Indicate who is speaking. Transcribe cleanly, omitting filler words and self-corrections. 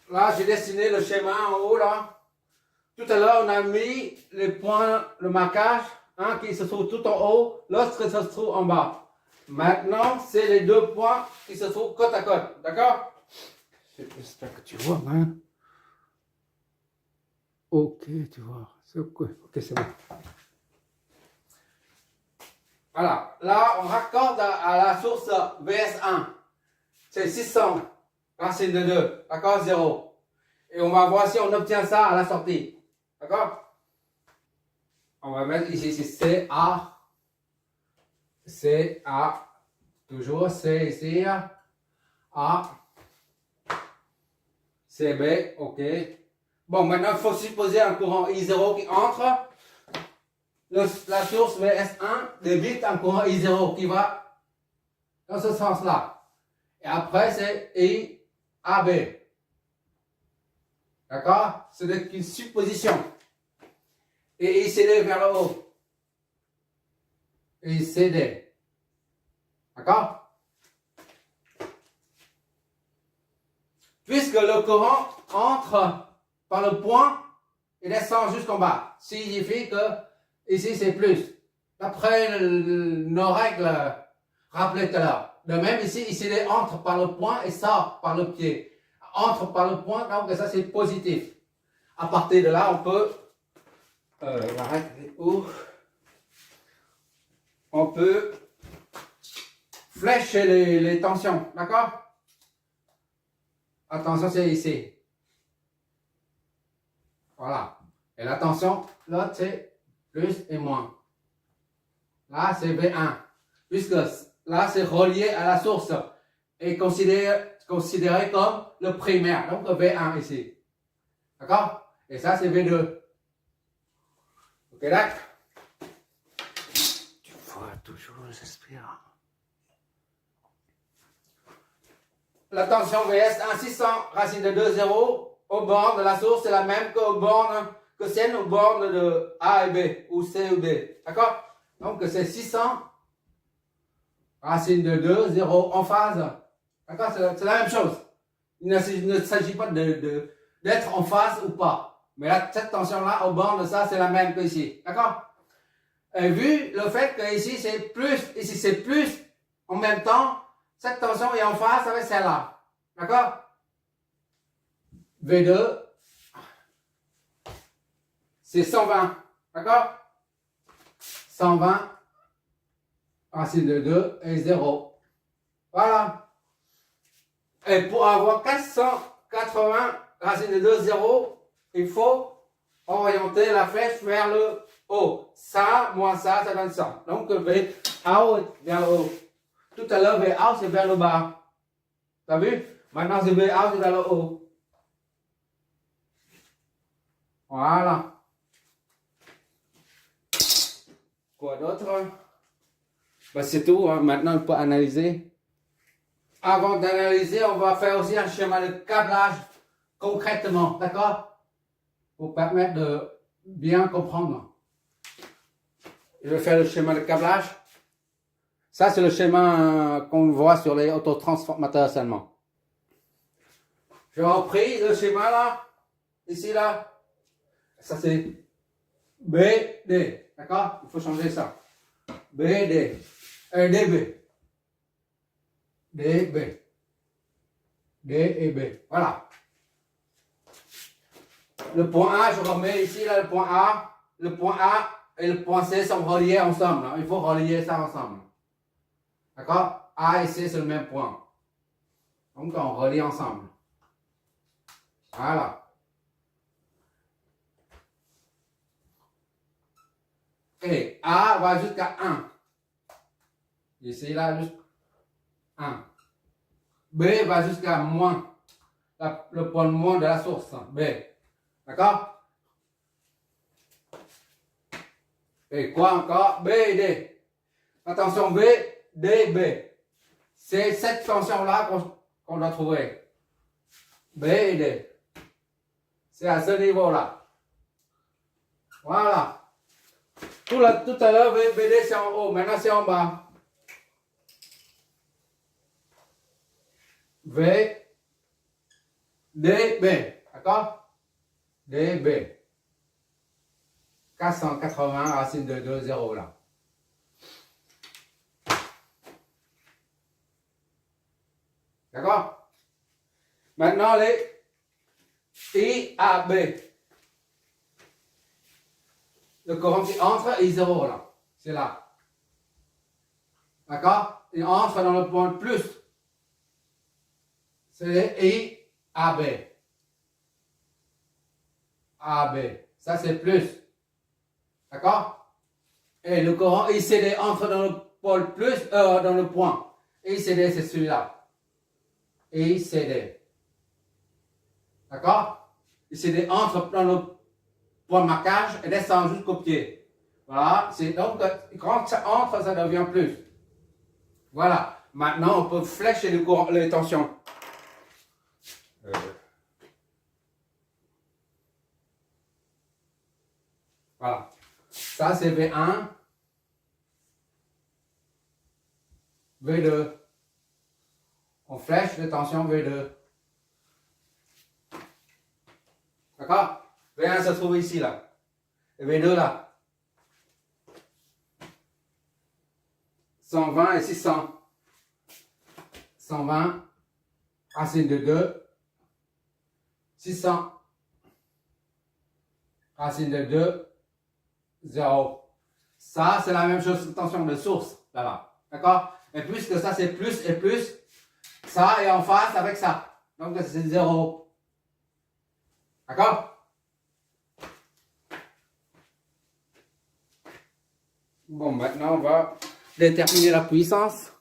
Speaker 1: là, j'ai dessiné le schéma en haut, là. Tout à l'heure, on a mis les points, le marquage, un qui se trouve tout en haut, l'autre qui se trouve en bas. Maintenant, c'est les deux points qui se trouvent côte à côte. D'accord? J'espère que tu vois, hein. Ok, tu vois. Ok, c'est bon. Voilà. Là, on raccorde à la source VS1. C'est 600 racine de 2. D'accord? 0. Et on va voir si on obtient ça à la sortie. D'accord? On va mettre ici, c'est CA. CA. Toujours C ici. A. CB. OK. Bon, maintenant, il faut supposer un courant I0 qui entre. La source VS1 débite un courant I0 qui va dans ce sens-là. Et après, c'est IAB. D'accord? C'est une supposition. Et ICD vers le haut. ICD. D'accord? Puisque le courant entre par le point et descend jusqu'en bas. Signifie que ici c'est plus. D'après nos règles rappelées tout à l'heure. De même ici, ICD entre par le point et sort par le pied. Entre par le point, donc ça c'est positif. À partir de là, on peut on peut flécher les tensions, d'accord? Attention, c'est ici. Voilà. Et la tension, l'autre c'est plus et moins. Là, c'est V1. Puisque là, c'est relié à la source et considéré comme le primaire. Donc, V1 ici. D'accord? Et ça, c'est V2. Ok, d'accord? Tu vois toujours, j'espère. La tension VS1, 600 racine de 2, 0. Au bornes de la source, c'est la même que celle aux bornes de A et B, ou C ou D. D'accord? Donc, c'est 600 racine de 2, 0 en phase. D'accord? C'est la même chose. Il ne s'agit pas d'être en phase ou pas. Mais là, cette tension-là, au bornes de ça, c'est la même que ici. D'accord? Et vu le fait que ici c'est plus, ici c'est plus, en même temps, cette tension est en phase avec celle-là. D'accord? V2, c'est 120. D'accord? 120 racine de 2 et 0. Voilà. Et pour avoir 480 racine de 2, 0, il faut orienter la flèche vers le haut. Ça, moins ça donne ça. Donc, V out vers le haut. Tout à l'heure, V out, c'est vers le bas. T'as vu? Maintenant, c'est V out, c'est vers le haut. Voilà. Quoi d'autre? Ben, c'est tout. Hein. Maintenant, on peut analyser. Avant d'analyser, on va faire aussi un schéma de câblage concrètement. D'accord? Pour permettre de bien comprendre. Je vais faire le schéma de câblage. Ça, c'est le schéma qu'on voit sur les autotransformateurs seulement. J'ai repris le schéma là. Ici, là. Ça, c'est BD. D'accord? Il faut changer ça. BD. DB. DB. D et B. Voilà. Le point A, je remets ici, là, le point A. Le point A et le point C sont reliés ensemble. Hein. Il faut relier ça ensemble. D'accord? A et C, c'est le même point. Donc, on relie ensemble. Voilà. Et A va jusqu'à 1. Ici, là, jusqu'à 1. B va jusqu'à moins. Le point moins de la source. B. D'accord? Et quoi encore? B et D. Attention, B, D, B. C'est cette tension-là qu'on doit trouver. B et D. C'est à ce niveau-là. Voilà. Tout à l'heure, BD c'est en haut. Maintenant, c'est en bas. V, dB. D'accord? dB. 480 racine de 2, 0 là. D'accord? Maintenant, les IAB. Le courant qui entre est 0 là. C'est là. D'accord? Il entre dans le point de plus. C'est les IAB. AB. Ça, c'est plus. D'accord? Et le courant ICD entre dans le pôle plus, dans le point. ICD, c'est celui-là. ICD. D'accord? ICD entre dans le point de marquage et descend jusqu'au pied. Voilà. Donc, quand ça entre, ça devient plus. Voilà. Maintenant, on peut flécher les tensions. Voilà. Ça, c'est V1. V2. On flèche les tensions V2. D'accord? V1 se trouve ici, là. Et V2, là. 120 et 600. 120, racine de 2. 600, racine de 2. 0. Ça, c'est la même chose, tension de source, là-bas. D'accord? Et puisque ça, c'est plus et plus, ça est en face avec ça. Donc, c'est 0. D'accord? Bon, maintenant, on va déterminer la puissance.